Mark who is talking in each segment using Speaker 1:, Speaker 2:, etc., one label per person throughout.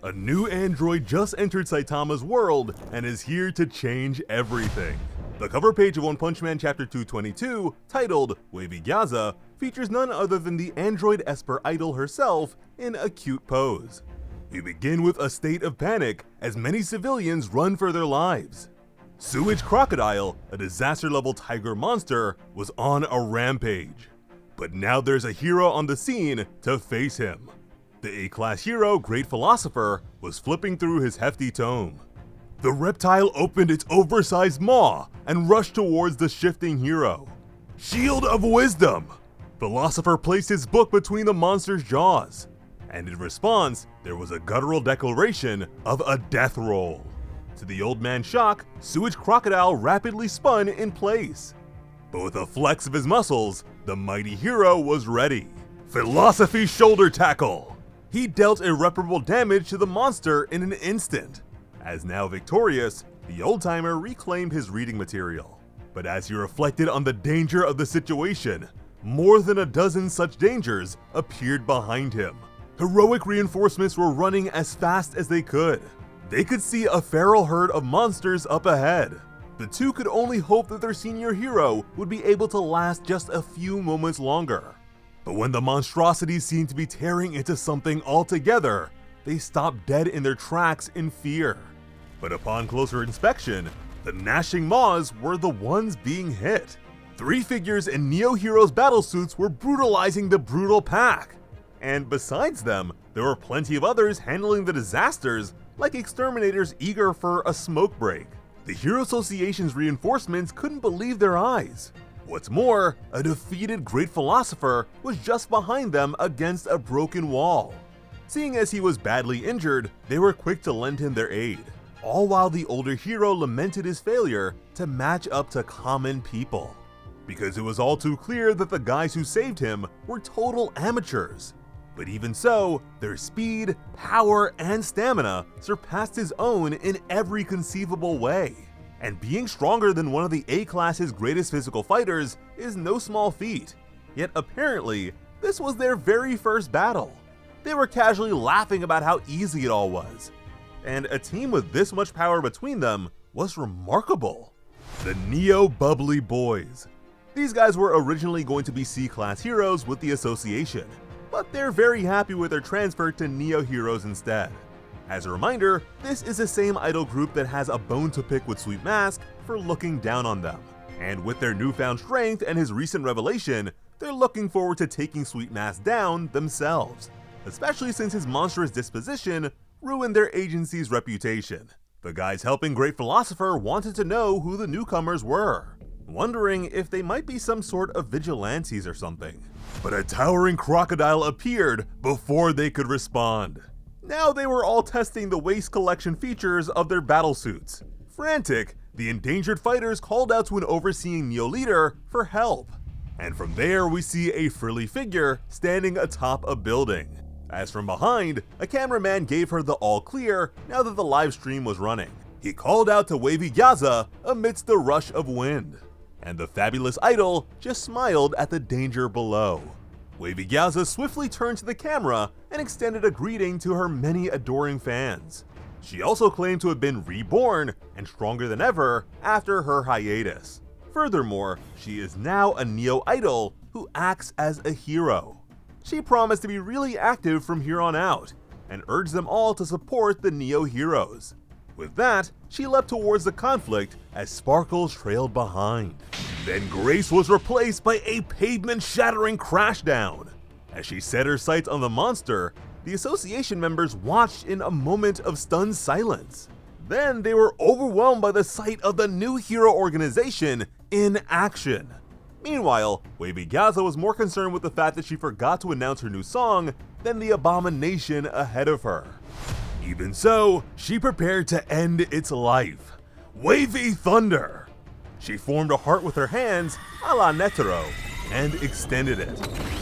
Speaker 1: A new android just entered Saitama's world and is here to change everything. The cover page of One Punch Man Chapter 222, titled Wavygyaza, features none other than the android Esper idol herself in a cute pose. We begin with a state of panic as many civilians run for their lives. Sewage Crocodile, a disaster-level tiger monster, was on a rampage. But now there's a hero on the scene to face him. The A-class hero, Great Philosopher, was flipping through his hefty tome. The reptile opened its oversized maw and rushed towards the shifting hero. Shield of Wisdom! Philosopher placed his book between the monster's jaws, and in response, there was a guttural declaration of a death roll. To the old man's shock, Sewage Crocodile rapidly spun in place. But with a flex of his muscles, the mighty hero was ready. Philosophy Shoulder Tackle! He dealt irreparable damage to the monster in an instant. As now victorious, the old-timer reclaimed his reading material. But as he reflected on the danger of the situation, more than a dozen such dangers appeared behind him. Heroic reinforcements were running as fast as they could. They could see a feral herd of monsters up ahead. The two could only hope that their senior hero would be able to last just a few moments longer. But when the monstrosities seemed to be tearing into something altogether, they stopped dead in their tracks in fear. But upon closer inspection, the gnashing maws were the ones being hit. Three figures in Neo Hero's battlesuits were brutalizing the brutal pack. And besides them, there were plenty of others handling the disasters, like exterminators eager for a smoke break. The Hero Association's reinforcements couldn't believe their eyes. What's more, a defeated Great Philosopher was just behind them against a broken wall. Seeing as he was badly injured, they were quick to lend him their aid, all while the older hero lamented his failure to match up to common people. Because it was all too clear that the guys who saved him were total amateurs. But even so, their speed, power, and stamina surpassed his own in every conceivable way. And being stronger than one of the A-class's greatest physical fighters is no small feat. Yet apparently, this was their very first battle. They were casually laughing about how easy it all was. And a team with this much power between them was remarkable. The Neo Bubbly Boys. These guys were originally going to be C-class heroes with the association, but they're very happy with their transfer to Neo Heroes instead. As a reminder, this is the same idol group that has a bone to pick with Sweet Mask for looking down on them. And with their newfound strength and his recent revelation, they're looking forward to taking Sweet Mask down themselves, especially since his monstrous disposition ruined their agency's reputation. The guys helping Great Philosopher wanted to know who the newcomers were, wondering if they might be some sort of vigilantes or something. But a towering crocodile appeared before they could respond. Now they were all testing the waste collection features of their battlesuits. Frantic, the endangered fighters called out to an overseeing Neo leader for help. And from there we see a frilly figure standing atop a building. As from behind, a cameraman gave her the all clear now that the live stream was running. He called out to Wavygyaza amidst the rush of wind. And the fabulous idol just smiled at the danger below. Wavygyaza swiftly turned to the camera and extended a greeting to her many adoring fans. She also claimed to have been reborn and stronger than ever after her hiatus. Furthermore, she is now a Neo idol who acts as a hero. She promised to be really active from here on out, and urged them all to support the Neo heroes. With that, she leapt towards the conflict as Sparkles trailed behind. Then Grace was replaced by a pavement-shattering crashdown. As she set her sights on the monster, the association members watched in a moment of stunned silence. Then they were overwhelmed by the sight of the new hero organization in action. Meanwhile, Wavygyaza was more concerned with the fact that she forgot to announce her new song than the abomination ahead of her. Even so, she prepared to end its life. Wavy Thunder! She formed a heart with her hands, a la Netero, and extended it.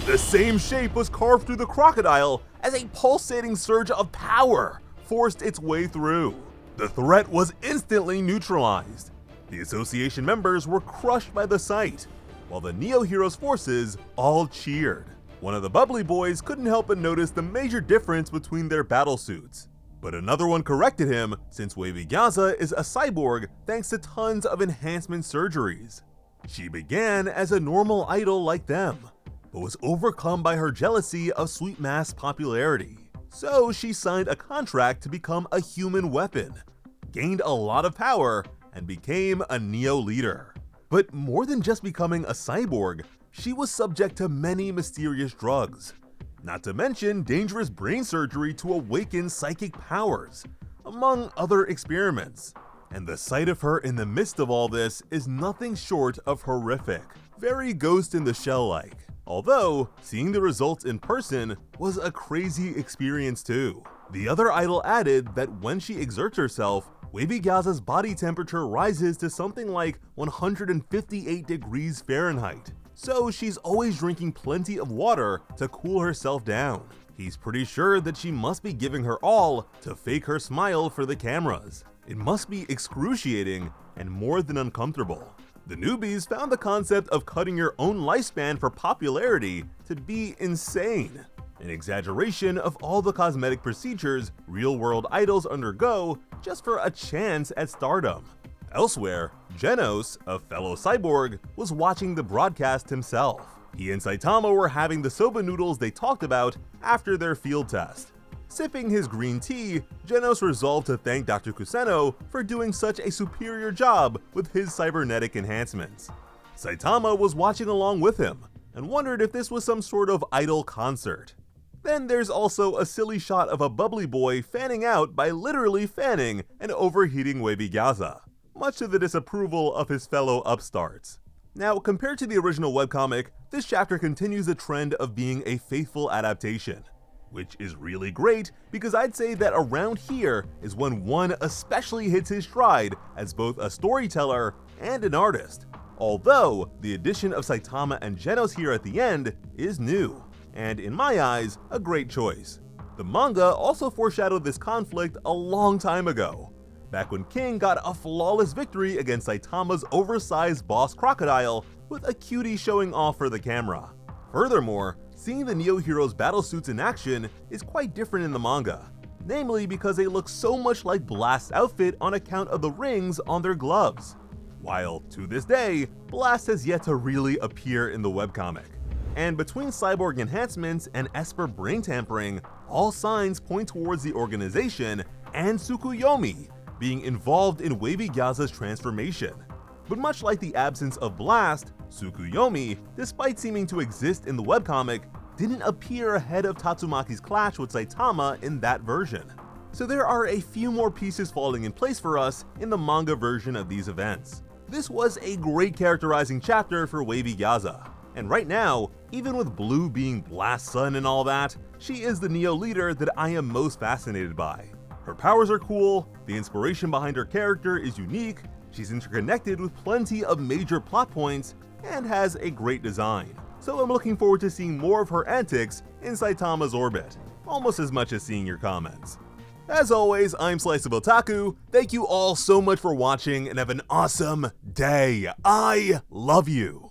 Speaker 1: The same shape was carved through the crocodile as a pulsating surge of power forced its way through. The threat was instantly neutralized. The association members were crushed by the sight, while the Neo Heroes forces all cheered. One of the Bubbly Boys couldn't help but notice the major difference between their battlesuits. But another one corrected him, since Wavygyaza is a cyborg thanks to tons of enhancement surgeries. She began as a normal idol like them, but was overcome by her jealousy of Sweet Mask's popularity. So she signed a contract to become a human weapon, gained a lot of power, and became a Neo leader. But more than just becoming a cyborg, she was subject to many mysterious drugs, not to mention dangerous brain surgery to awaken psychic powers, among other experiments. And the sight of her in the midst of all this is nothing short of horrific, very Ghost in the Shell-like. Although, seeing the results in person was a crazy experience too. The other idol added that when she exerts herself, Wavygyaza's body temperature rises to something like 158 degrees Fahrenheit. So she's always drinking plenty of water to cool herself down. He's pretty sure that she must be giving her all to fake her smile for the cameras. It must be excruciating and more than uncomfortable. The newbies found the concept of cutting your own lifespan for popularity to be insane, an exaggeration of all the cosmetic procedures real-world idols undergo just for a chance at stardom. Elsewhere, Genos, a fellow cyborg, was watching the broadcast himself. He and Saitama were having the soba noodles they talked about after their field test. Sipping his green tea, Genos resolved to thank Dr. Kuseno for doing such a superior job with his cybernetic enhancements. Saitama was watching along with him, and wondered if this was some sort of idol concert. Then there's also a silly shot of a bubbly boy fanning out by literally fanning an overheating Wavygyaza, much to the disapproval of his fellow upstarts. Now, compared to the original webcomic, this chapter continues the trend of being a faithful adaptation, which is really great because I'd say that around here is when one especially hits his stride as both a storyteller and an artist. Although, the addition of Saitama and Genos here at the end is new, and in my eyes, a great choice. The manga also foreshadowed this conflict a long time ago, back when King got a flawless victory against Saitama's oversized boss crocodile with a cutie showing off for the camera. Furthermore, seeing the Neo heroes' battlesuits in action is quite different in the manga, namely because they look so much like Blast's outfit on account of the rings on their gloves. While, to this day, Blast has yet to really appear in the webcomic. And between Cyborg enhancements and Esper brain tampering, all signs point towards the organization and Tsukuyomi being involved in Wavygyaza's transformation. But much like the absence of Blast, Tsukuyomi, despite seeming to exist in the webcomic, didn't appear ahead of Tatsumaki's clash with Saitama in that version. So there are a few more pieces falling in place for us in the manga version of these events. This was a great characterizing chapter for Wavygyaza, and right now, even with Blue being Blast's son and all that, she is the Neo leader that I am most fascinated by. Her powers are cool, the inspiration behind her character is unique, she's interconnected with plenty of major plot points, and has a great design. So I'm looking forward to seeing more of her antics in Saitama's orbit, almost as much as seeing your comments. As always, I'm Slice of Otaku. Thank you all so much for watching and have an awesome day. I love you.